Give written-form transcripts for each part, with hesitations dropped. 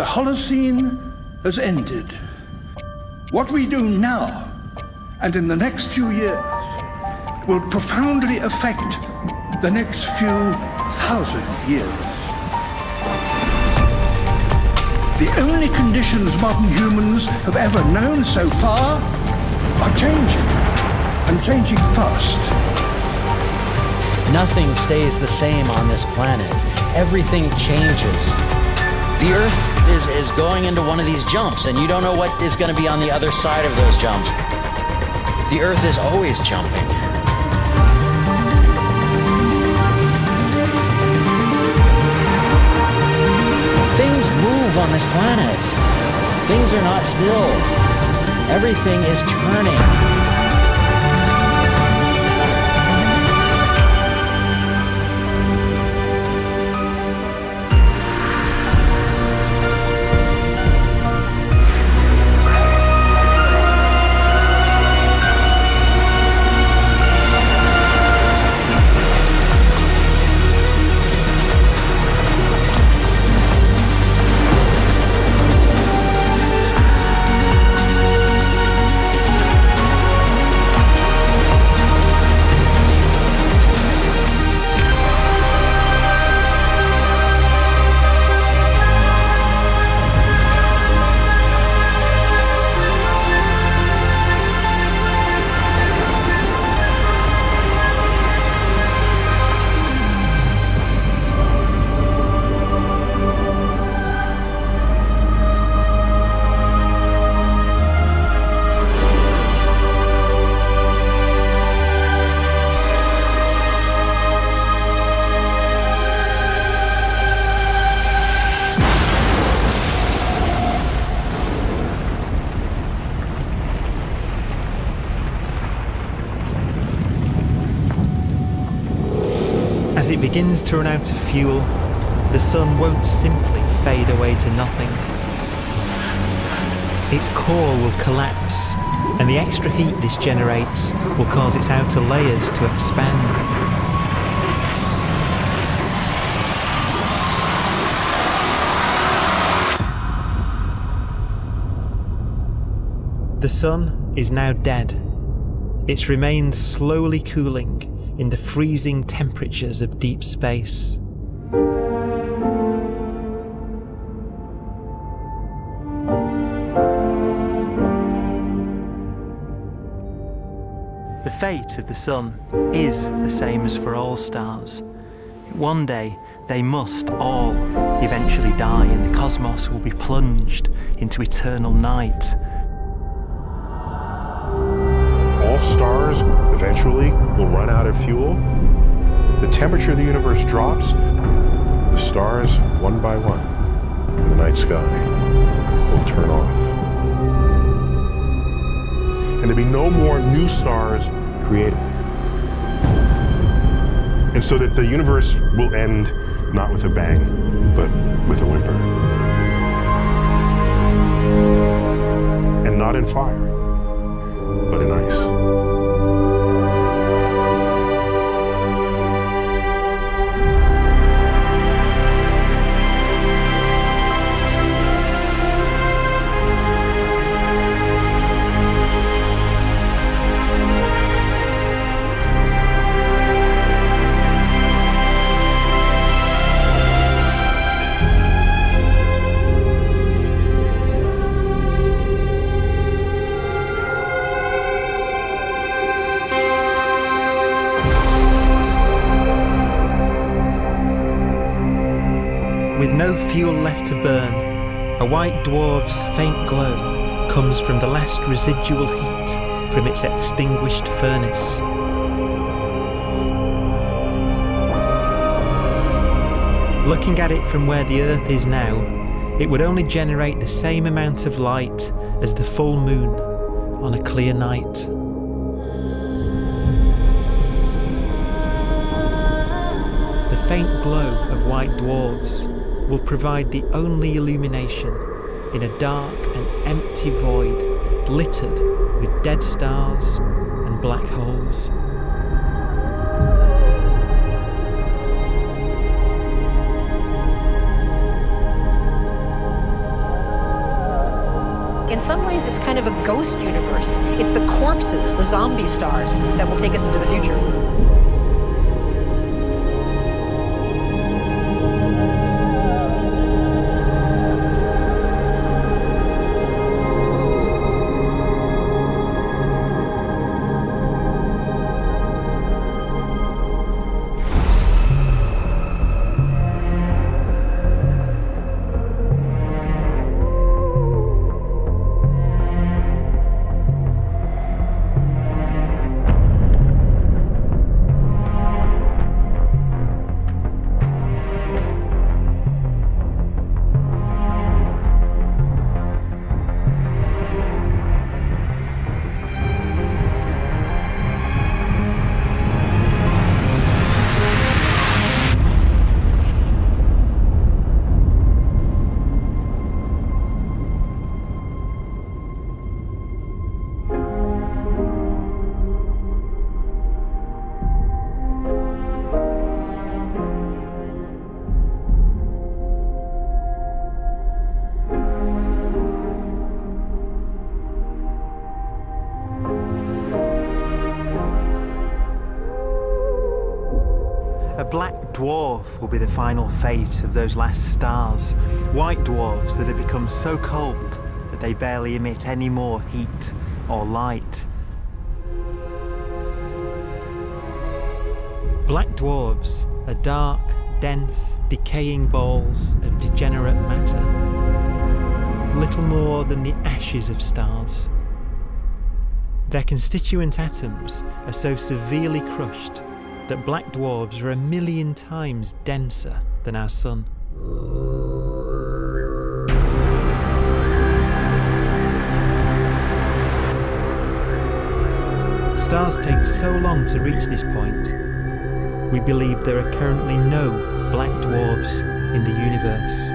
The Holocene has ended. What we do now and in the next few years will profoundly affect the next few thousand years. The only conditions modern humans have ever known so far are changing, and changing fast. Nothing stays the same on this planet. Everything changes. The Earth is going into one of these jumps, and you don't know what is going to be on the other side of those jumps. The Earth is always jumping. Things move on this planet. Things are not still. Everything is turning. As it begins to run out of fuel, the sun won't simply fade away to nothing. Its core will collapse, and the extra heat this generates will cause its outer layers to expand. The sun is now dead. Its remains slowly cooling in the freezing temperatures of deep space. The fate of the sun is the same as for all stars. One day, they must all eventually die, and the cosmos will be plunged into eternal night. All stars eventually will run out of fuel. The temperature of the universe drops. The stars, one by one, in the night sky, will turn off. And there'll be no more new stars created. And so that the universe will end not with a bang, but with a whimper. And not in fire, but in ice. With no fuel left to burn, a white dwarf's faint glow comes from the last residual heat from its extinguished furnace. Looking at it from where the Earth is now, it would only generate the same amount of light as the full moon on a clear night. The faint glow of white dwarfs will provide the only illumination in a dark and empty void littered with dead stars and black holes. in some ways, it's kind of a ghost universe. It's the corpses, the zombie stars, that will take us into the future. A black dwarf will be the final fate of those last stars. White dwarfs that have become so cold that they barely emit any more heat or light. Black dwarfs are dark, dense, decaying balls of degenerate matter. Little more than the ashes of stars. Their constituent atoms are so severely crushed that black dwarfs are 1,000,000 times denser than our sun. Stars take so long to reach this point, we believe there are currently no black dwarfs in the universe.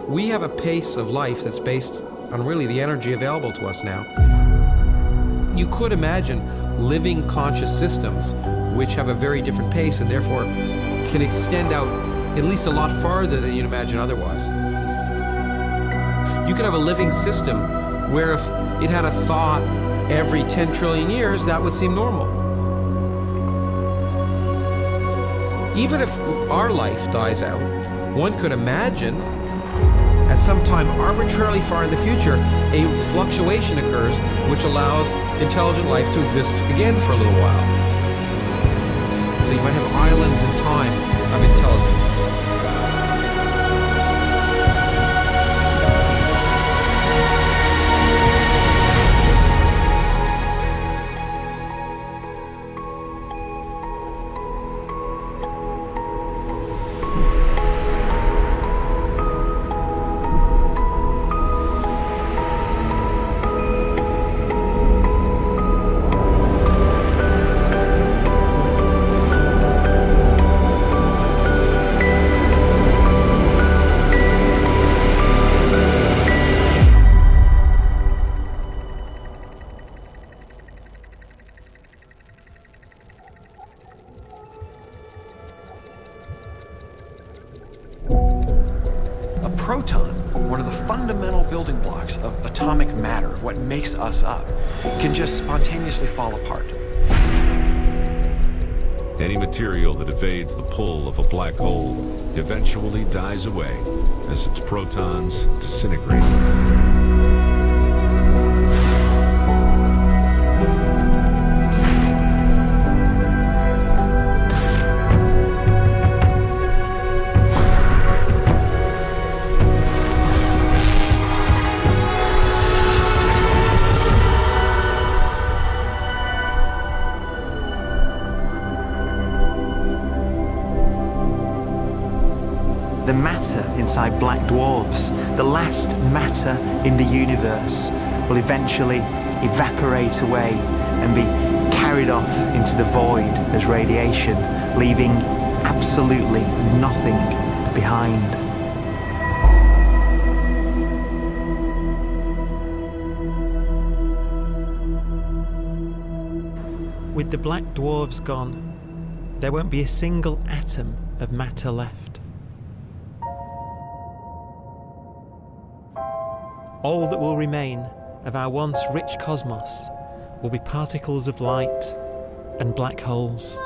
We have a pace of life that's based on really the energy available to us now. You could imagine living conscious systems which have a very different pace and therefore can extend out at least a lot farther than you'd imagine otherwise. You could have a living system where if it had a thought every 10 trillion years, that would seem normal. Even if our life dies out, one could imagine at some time arbitrarily far in the future, a fluctuation occurs which allows intelligent life to exist again for a little while. So you might have islands in time of intelligence. Proton, one of the fundamental building blocks of atomic matter, of what makes us up, can just spontaneously fall apart. Any material that evades the pull of a black hole eventually dies away as its protons disintegrate. The matter inside black dwarfs, the last matter in the universe, will eventually evaporate away and be carried off into the void as radiation, leaving absolutely nothing behind. With the black dwarfs gone, there won't be a single atom of matter left. All that will remain of our once rich cosmos will be particles of light and black holes.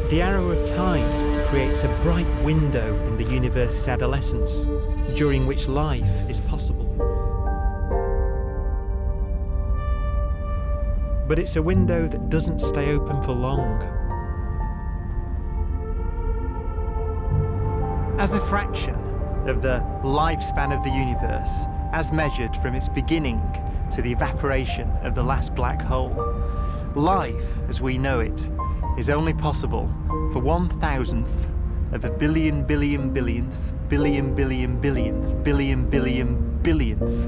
The arrow of time creates a bright window in the universe's adolescence, during which life is possible. But it's a window that doesn't stay open for long. As a fraction of the lifespan of the universe, as measured from its beginning to the evaporation of the last black hole, life, as we know it, is only possible for 1,000th of a billion billion billionth billion billion billionth billion billion billionth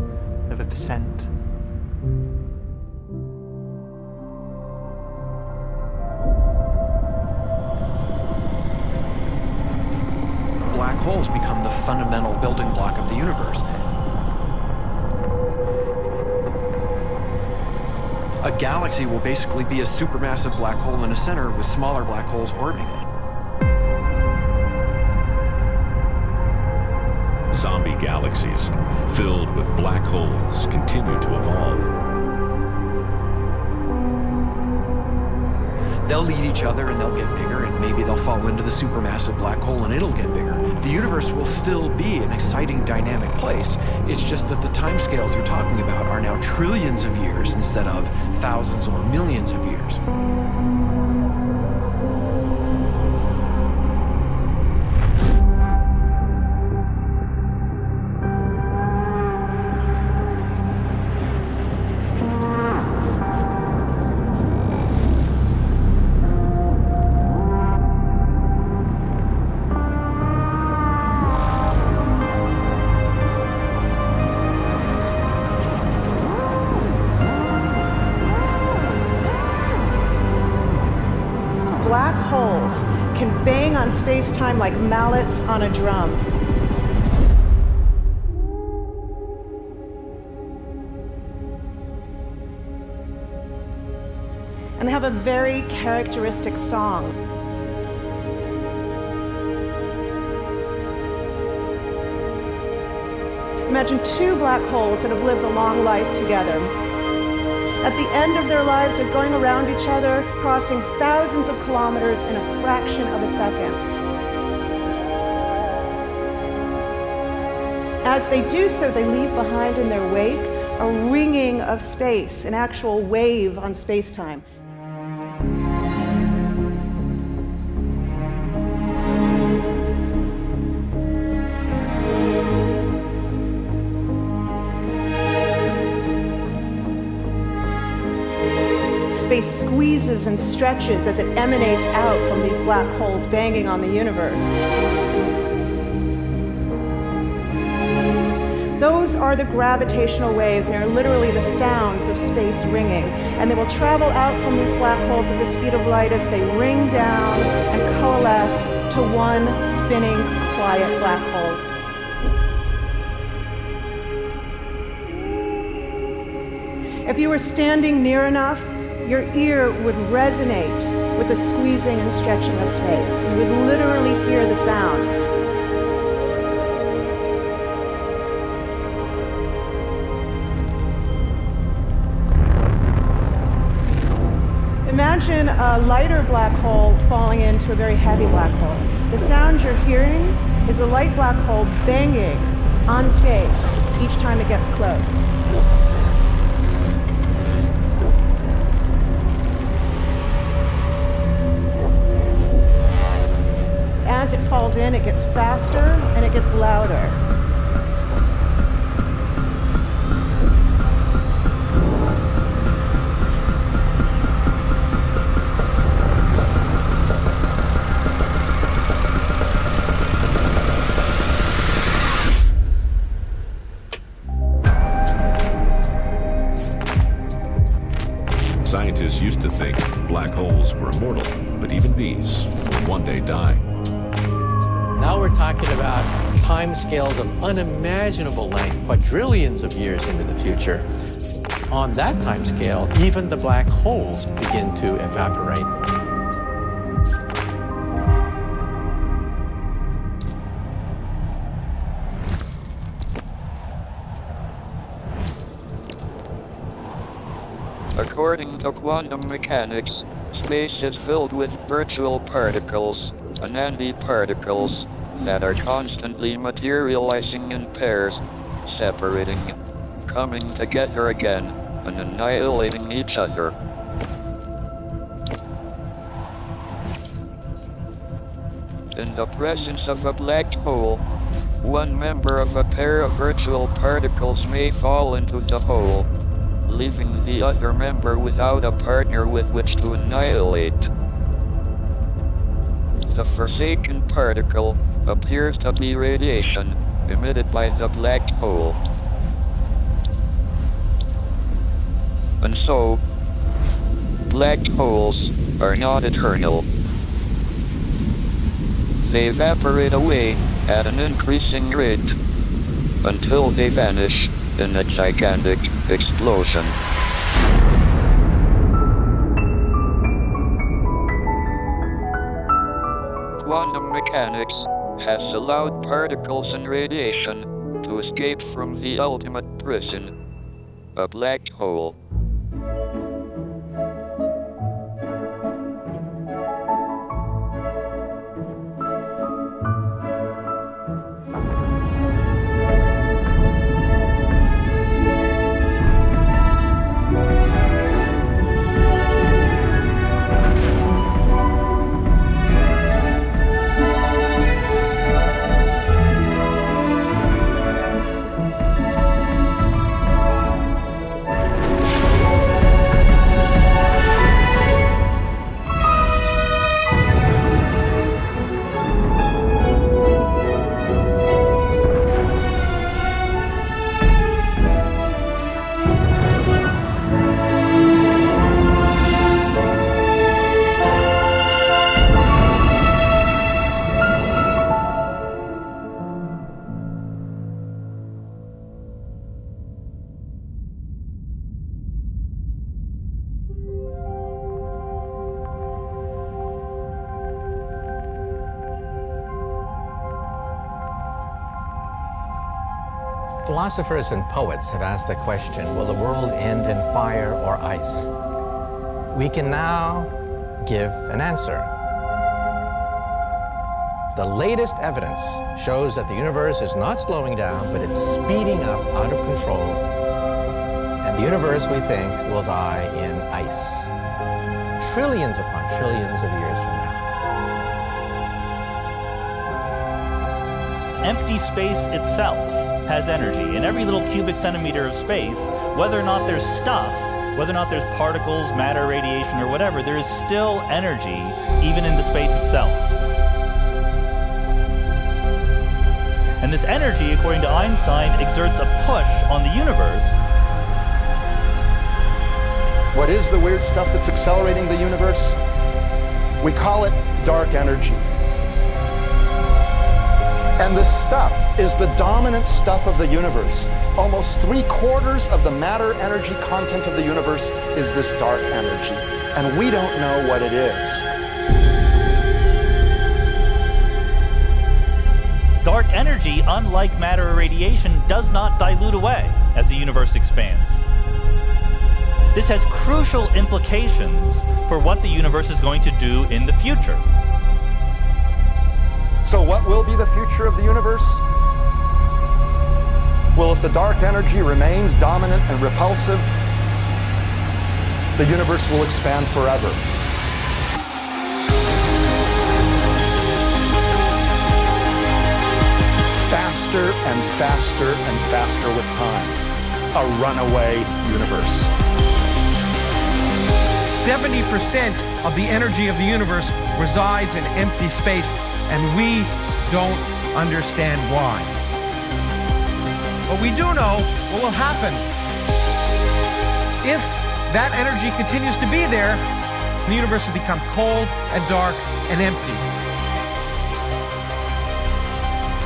of a percent. Black holes become the fundamental building block of the universe. A galaxy will basically be a supermassive black hole in a center with smaller black holes orbiting it. Zombie galaxies filled with black holes continue to evolve. They'll eat each other and they'll get bigger, and maybe they'll fall into the supermassive black hole and it'll get bigger. The universe will still be an exciting, dynamic place. It's just that the timescales you're talking about are now trillions of years instead of thousands or millions of years. Black holes can bang on space-time like mallets on a drum. And they have a very characteristic song. Imagine two black holes that have lived a long life together. At the end of their lives, they're going around each other, crossing thousands of kilometers in a fraction of a second. As they do so, they leave behind in their wake a ringing of space, an actual wave on space-time. Space squeezes and stretches as it emanates out from these black holes banging on the universe. Those are the gravitational waves. They are literally the sounds of space ringing. And they will travel out from these black holes at the speed of light as they ring down and coalesce to one spinning, quiet black hole. If you were standing near enough, your ear would resonate with the squeezing and stretching of space. You would literally hear the sound. Imagine a lighter black hole falling into a very heavy black hole. The sound you're hearing is a light black hole banging on space each time it gets close. As it falls in, it gets faster and it gets louder. Scientists used to think black holes were immortal, but even these will one day die. Now we're talking about timescales of unimaginable length, quadrillions of years into the future. On that timescale, even the black holes begin to evaporate. According to quantum mechanics, space is filled with virtual particles, and antiparticles, that are constantly materializing in pairs, separating, coming together again, and annihilating each other. In the presence of a black hole, one member of a pair of virtual particles may fall into the hole, leaving the other member without a partner with which to annihilate. The forsaken particle appears to be radiation emitted by the black hole. And so, black holes are not eternal. They evaporate away at an increasing rate until they vanish in a gigantic explosion. Quantum mechanics has allowed particles and radiation to escape from the ultimate prison, a black hole. Philosophers and poets have asked the question, will the world end in fire or ice? We can now give an answer. The latest evidence shows that the universe is not slowing down, but it's speeding up out of control. And the universe, we think, will die in ice. Trillions upon trillions of years from now. Empty space itself has energy. In every little cubic centimeter of space, whether or not there's stuff whether or not there's particles, matter, radiation, or whatever, there is still energy, even in the space itself. And this energy, according to Einstein, exerts a push on the universe. What is the weird stuff that's accelerating the universe? We call it dark energy. And this stuff is the dominant stuff of the universe. Almost 3/4 of the matter-energy content of the universe is this dark energy. And we don't know what it is. Dark energy, unlike matter or radiation, does not dilute away as the universe expands. This has crucial implications for what the universe is going to do in the future. So what will be the future of the universe? Well, if the dark energy remains dominant and repulsive, the universe will expand forever. Faster and faster and faster with time. A runaway universe. 70% of the energy of the universe resides in empty space, and we don't understand why. But we do know what will happen. If that energy continues to be there, the universe will become cold and dark and empty.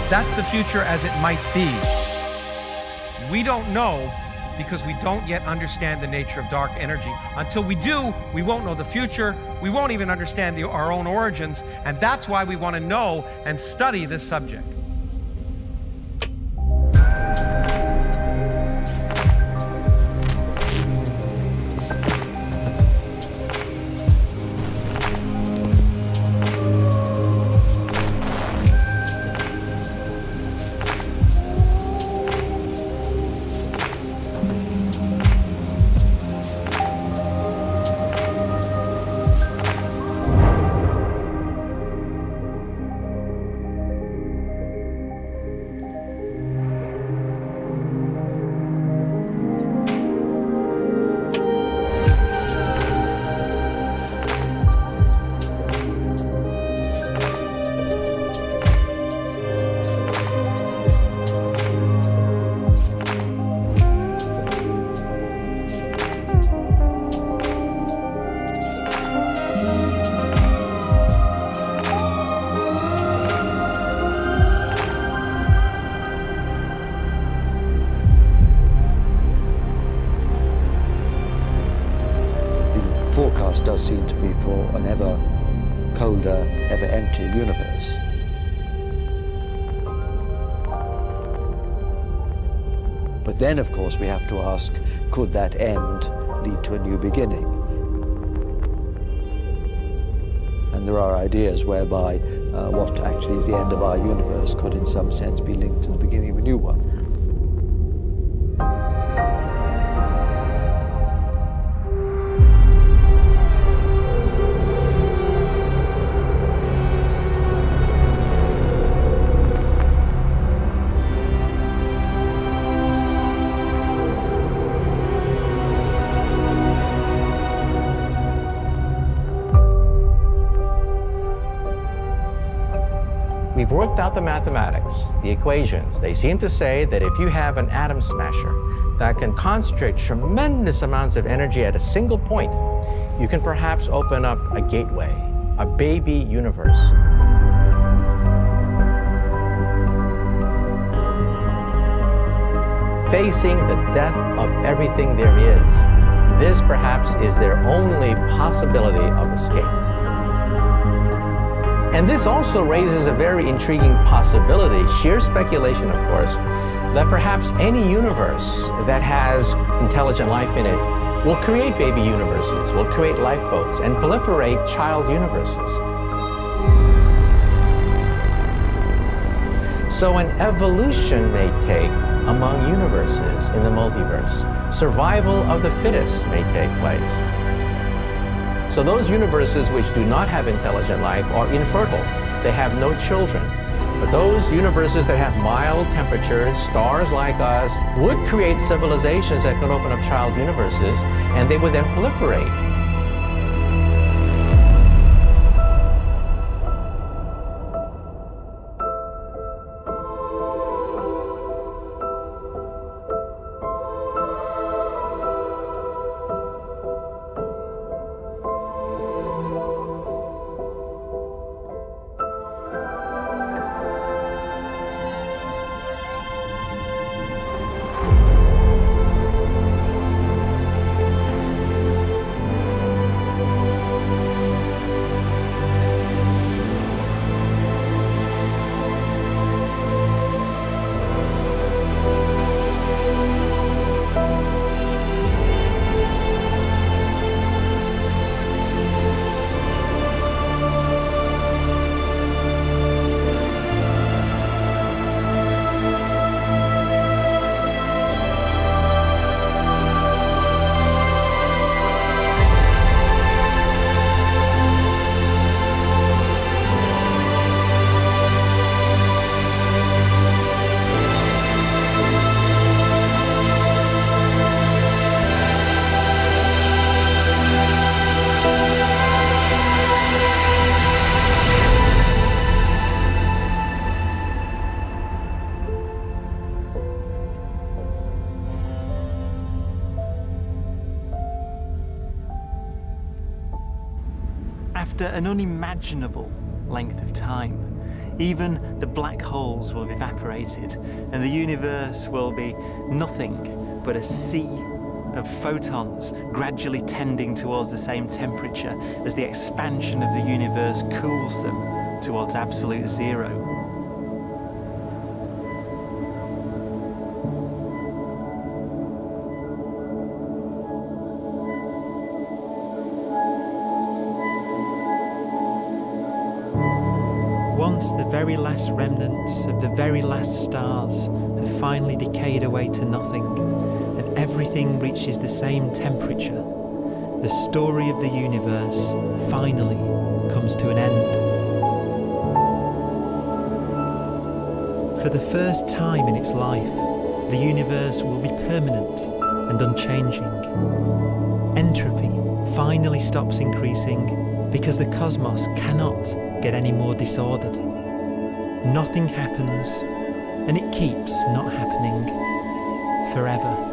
That's the future as it might be. We don't know because we don't yet understand the nature of dark energy. Until we do, we won't know the future. We won't even understand our own origins, and that's why we want to know and study this subject. Forecast does seem to be for an ever colder, ever emptier universe. But then, of course, we have to ask, could that end lead to a new beginning? And there are ideas whereby what actually is the end of our universe could in some sense be linked to the beginning of a new one. We've worked out the mathematics, the equations. They seem to say that if you have an atom smasher that can concentrate tremendous amounts of energy at a single point, you can perhaps open up a gateway, a baby universe. Facing the death of everything there is, this perhaps is their only possibility of escape. And this also raises a very intriguing possibility, sheer speculation of course, that perhaps any universe that has intelligent life in it will create baby universes, will create lifeboats, and proliferate child universes. So an evolution may take among universes in the multiverse. Survival of the fittest may take place. So those universes which do not have intelligent life are infertile. They have no children. But those universes that have mild temperatures, stars like us, would create civilizations that could open up child universes, and they would then proliferate. After an unimaginable length of time, even the black holes will have evaporated, and the universe will be nothing but a sea of photons gradually tending towards the same temperature as the expansion of the universe cools them towards absolute zero. Once the very last remnants of the very last stars have finally decayed away to nothing, and everything reaches the same temperature, the story of the universe finally comes to an end. For the first time in its life, the universe will be permanent and unchanging. Entropy finally stops increasing because the cosmos cannot get any more disordered. Nothing happens, and it keeps not happening forever.